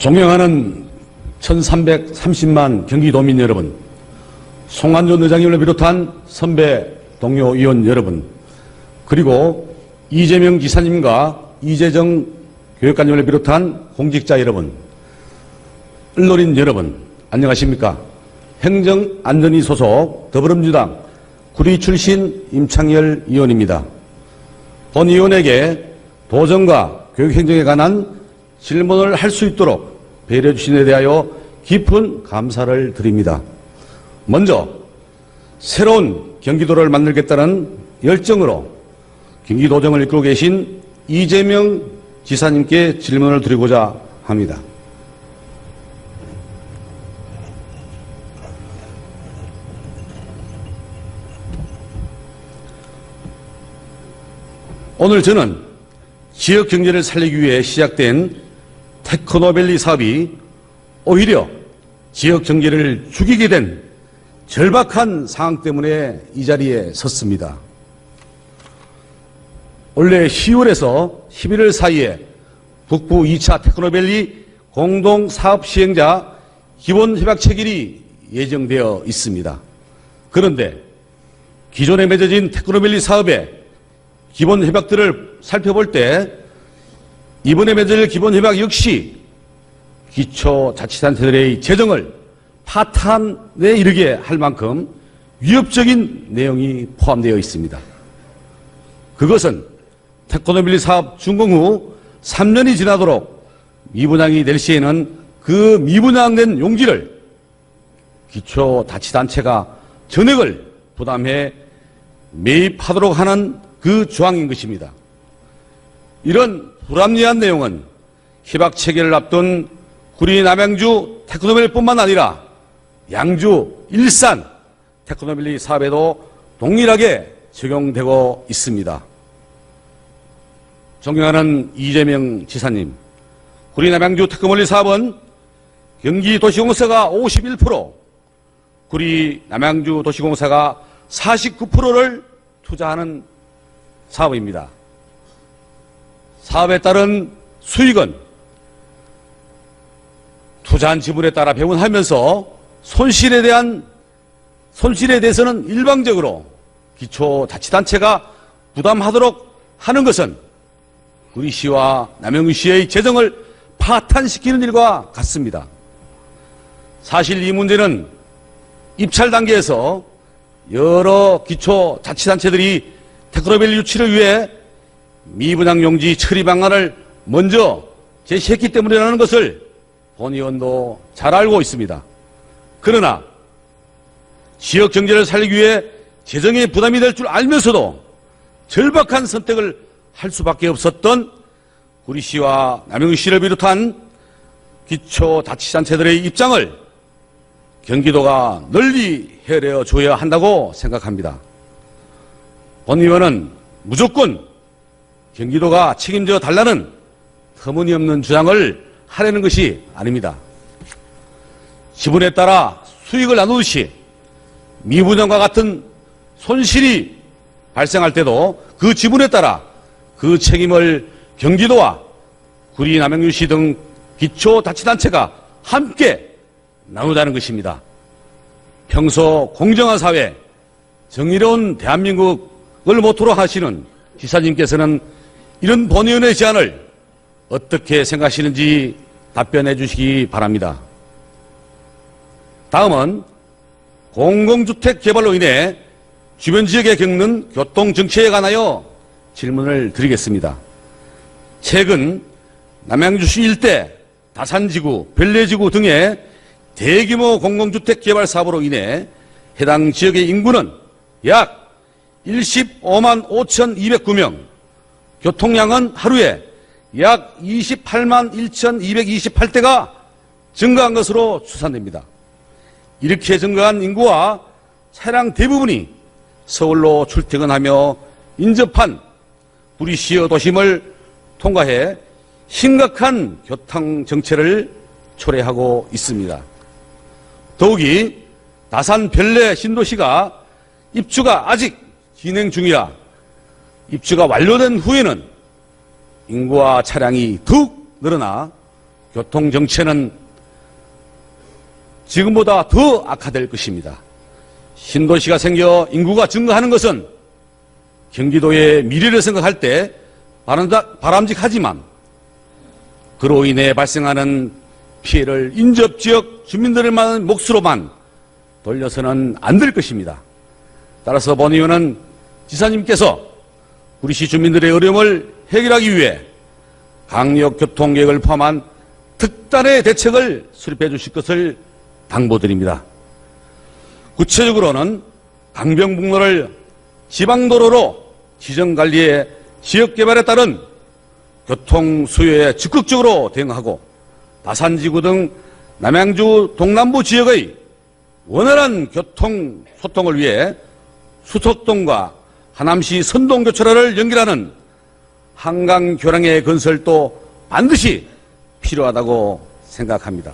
존경하는 1330만 경기도민 여러분, 송환준 의장님을 비롯한 선배 동료 의원 여러분, 그리고 이재명 지사님과 이재정 교육관님을 비롯한 공직자 여러분, 언론인 여러분, 안녕하십니까? 행정안전위 소속 더불어민주당 구리 출신 임창열 의원입니다. 본 의원에게 도정과 교육행정에 관한 질문을 할 수 있도록 배려해 주신 데 대하여 깊은 감사를 드립니다. 먼저 새로운 경기도를 만들겠다는 열정으로 경기도정을 이끌고 계신 이재명 지사님께 질문을 드리고자 합니다. 오늘 저는 지역 경제를 살리기 위해 시작된 테크노밸리 사업이 오히려 지역 경제를 죽이게 된 절박한 상황 때문에 이 자리에 섰습니다. 올해 10월에서 11월 사이에 북부 2차 테크노밸리 공동사업 시행자 기본협약 체결이 예정되어 있습니다. 그런데 기존에 맺어진 테크노밸리 사업의 기본협약들을 살펴볼 때 이번에 맺을 기본협약 역시 기초자치단체들의 재정을 파탄에 이르게 할 만큼 위협적인 내용이 포함되어 있습니다. 그것은 테크노밸리 사업 준공 후 3년이 지나도록 미분양이 될 시에는 그 미분양된 용지를 기초자치단체가 전액을 부담해 매입하도록 하는 그 조항인 것입니다. 이런 불합리한 내용은 협약 체결을 앞둔 구리 남양주 테크노밸리뿐만 아니라 양주, 일산 테크노밸리 사업에도 동일하게 적용되고 있습니다. 존경하는 이재명 지사님, 구리 남양주 테크노밸리 사업은 경기도시공사가 51%, 구리 남양주 도시공사가 49%를 투자하는 사업입니다. 사업에 따른 수익은 투자한 지분에 따라 배분하면서 손실에 대해서는 일방적으로 기초자치단체가 부담하도록 하는 것은 구리시와 남양주시의 재정을 파탄시키는 일과 같습니다. 사실 이 문제는 입찰 단계에서 여러 기초자치단체들이 테크노밸리 유치를 위해 미분양 용지 처리 방안을 먼저 제시했기 때문이라는 것을 본 의원도 잘 알고 있습니다. 그러나 지역 경제를 살리기 위해 재정에 부담이 될 줄 알면서도 절박한 선택을 할 수밖에 없었던 구리시와 남양주시를 비롯한 기초자치단체들의 입장을 경기도가 널리 헤아려 줘야 한다고 생각합니다. 본 의원은 무조건 경기도가 책임져 달라는 터무니없는 주장을 하려는 것이 아닙니다. 지분에 따라 수익을 나누듯이 미분양과 같은 손실이 발생할 때도 그 지분에 따라 그 책임을 경기도와 구리 남양주시 등 기초자치단체가 함께 나누자는 것입니다. 평소 공정한 사회, 정의로운 대한민국을 모토로 하시는 지사님께서는 이런 본 의원의 제안을 어떻게 생각하시는지 답변해 주시기 바랍니다. 다음은 공공주택 개발로 인해 주변 지역에 겪는 교통정체에 관하여 질문을 드리겠습니다. 최근 남양주시 일대 다산지구, 별내지구 등의 대규모 공공주택 개발 사업으로 인해 해당 지역의 인구는 약 15만 5,209명, 교통량은 하루에 약 28만 1,228대가 증가한 것으로 추산됩니다. 이렇게 증가한 인구와 차량 대부분이 서울로 출퇴근하며 인접한 구리시의 도심을 통과해 심각한 교통 정체를 초래하고 있습니다. 더욱이 다산 별내 신도시가 입주가 아직 진행 중이라 입주가 완료된 후에는 인구와 차량이 더욱 늘어나 교통정체는 지금보다 더 악화될 것입니다. 신도시가 생겨 인구가 증가하는 것은 경기도의 미래를 생각할 때 바람직하지만 그로 인해 발생하는 피해를 인접지역 주민들만 몫으로만 돌려서는 안 될 것입니다. 따라서 본 의원은 지사님께서 구리시 주민들의 어려움을 해결하기 위해 강력교통계획을 포함한 특단의 대책을 수립해 주실 것을 당부드립니다. 구체적으로는 강병북로를 지방도로로 지정관리해 지역개발에 따른 교통 수요에 적극적으로 대응하고 다산지구 등 남양주 동남부 지역의 원활한 교통 소통을 위해 수석동과 하남시 선동교차로를 연결하는 한강교량의 건설도 반드시 필요하다고 생각합니다.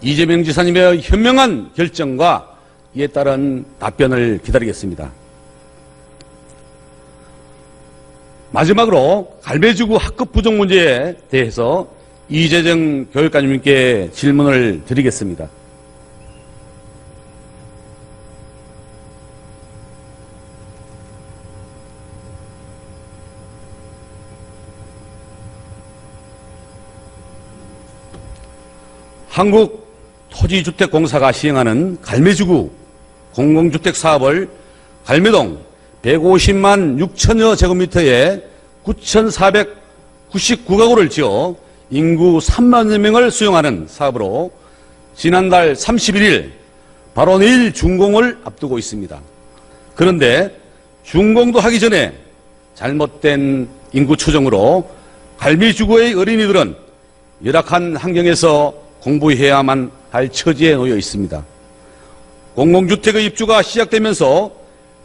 이재명 지사님의 현명한 결정과 이에 따른 답변을 기다리겠습니다. 마지막으로 갈매지구 학급 부족 문제에 대해서 이재정 교육감님께 질문을 드리겠습니다. 한국토지주택공사가 시행하는 갈매지구 공공주택 사업을 갈매동 150만 6천여 제곱미터에 9,499가구를 지어 인구 3만여 명을 수용하는 사업으로 지난달 31일 바로 내일 준공을 앞두고 있습니다. 그런데 준공도 하기 전에 잘못된 인구 추정으로 갈매지구의 어린이들은 열악한 환경에서 공부해야만 할 처지에 놓여 있습니다. 공공주택의 입주가 시작되면서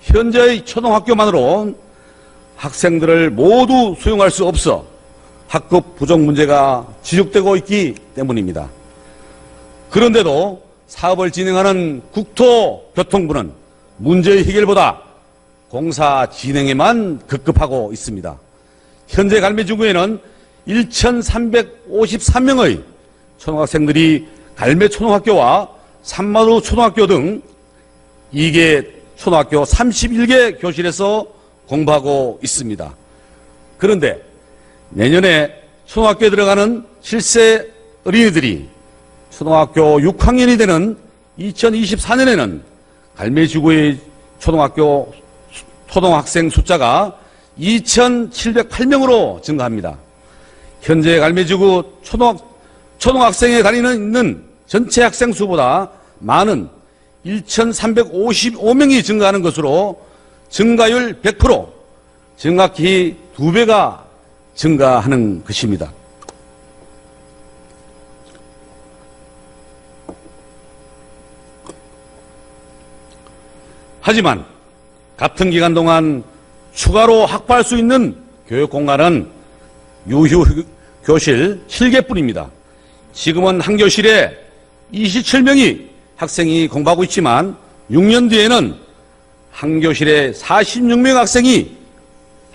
현재의 초등학교만으로 학생들을 모두 수용할 수 없어 학급 부족 문제가 지속되고 있기 때문입니다. 그런데도 사업을 진행하는 국토교통부는 문제의 해결보다 공사 진행에만 급급하고 있습니다. 현재 갈매지구에는 1,353명의 초등학생들이 갈매초등학교와 산마루 초등학교 등 2개 초등학교 31개 교실에서 공부하고 있습니다. 그런데 내년에 초등학교에 들어가는 7세 어린이들이 초등학교 6학년이 되는 2024년에는 갈매지구의 초등학생 숫자가 2,708명으로 증가합니다. 현재 갈매지구 초등학생에 다니는 전체 학생 수보다 많은 1,355명이 증가하는 것으로 증가율 100%, 정확히 2배가 증가하는 것입니다. 하지만 같은 기간 동안 추가로 확보할 수 있는 교육 공간은 유휴 교실 7개뿐입니다. 지금은 한 교실에 27명이 학생이 공부하고 있지만 6년 뒤에는 한 교실에 46명 학생이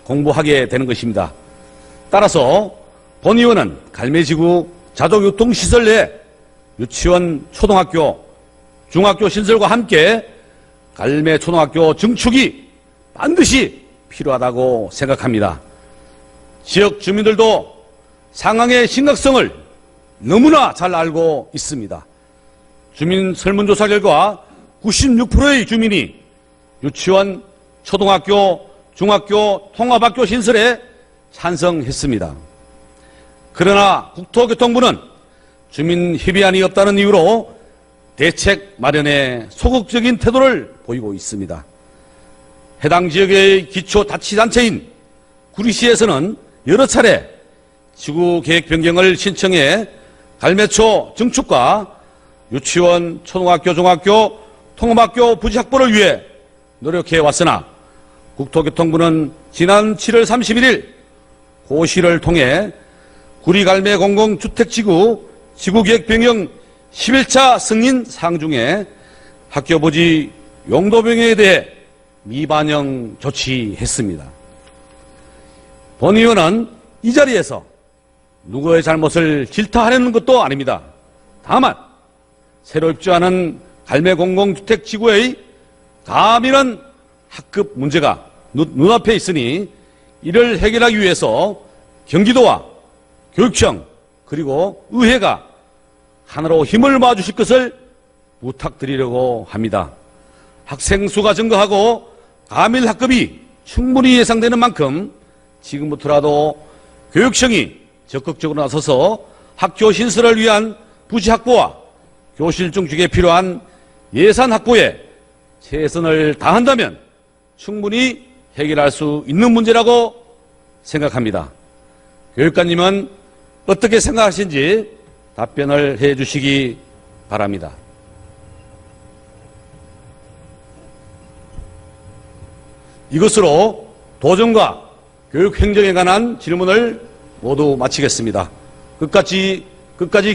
공부하게 되는 것입니다. 따라서 본 의원은 갈매지구 자조교통시설 내 유치원, 초등학교, 중학교 신설과 함께 갈매초등학교 증축이 반드시 필요하다고 생각합니다. 지역 주민들도 상황의 심각성을 너무나 잘 알고 있습니다. 주민 설문조사 결과 96%의 주민이 유치원, 초등학교, 중학교, 통합학교 신설에 찬성했습니다. 그러나 국토교통부는 주민 협의안이 없다는 이유로 대책 마련에 소극적인 태도를 보이고 있습니다. 해당 지역의 기초자치단체인 구리시에서는 여러 차례 지구계획 변경을 신청해 갈매초 증축과 유치원, 초등학교, 중학교, 통합학교 부지 확보를 위해 노력해 왔으나 국토교통부는 지난 7월 31일 고시를 통해 구리갈매 공공주택지구 지구계획 변경 11차 승인 사항 중에 학교 부지 용도 변경에 대해 미반영 조치했습니다. 본 의원은 이 자리에서 누구의 잘못을 질타하려는 것도 아닙니다. 다만 새로 입주하는 갈매 공공주택 지구의 가밀한 학급 문제가 눈앞에 있으니 이를 해결하기 위해서 경기도와 교육청 그리고 의회가 하나로 힘을 모아주실 것을 부탁드리려고 합니다. 학생 수가 증가하고 가밀 학급이 충분히 예상되는 만큼 지금부터라도 교육청이 적극적으로 나서서 학교 신설을 위한 부지 확보와 교실 증축에 필요한 예산 확보에 최선을 다한다면 충분히 해결할 수 있는 문제라고 생각합니다. 교육관님은 어떻게 생각하시는지 답변을 해 주시기 바랍니다. 이것으로 도정과 교육행정에 관한 질문을 모두 마치겠습니다. 끝까지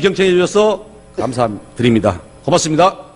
경청해 주셔서 감사드립니다. 고맙습니다.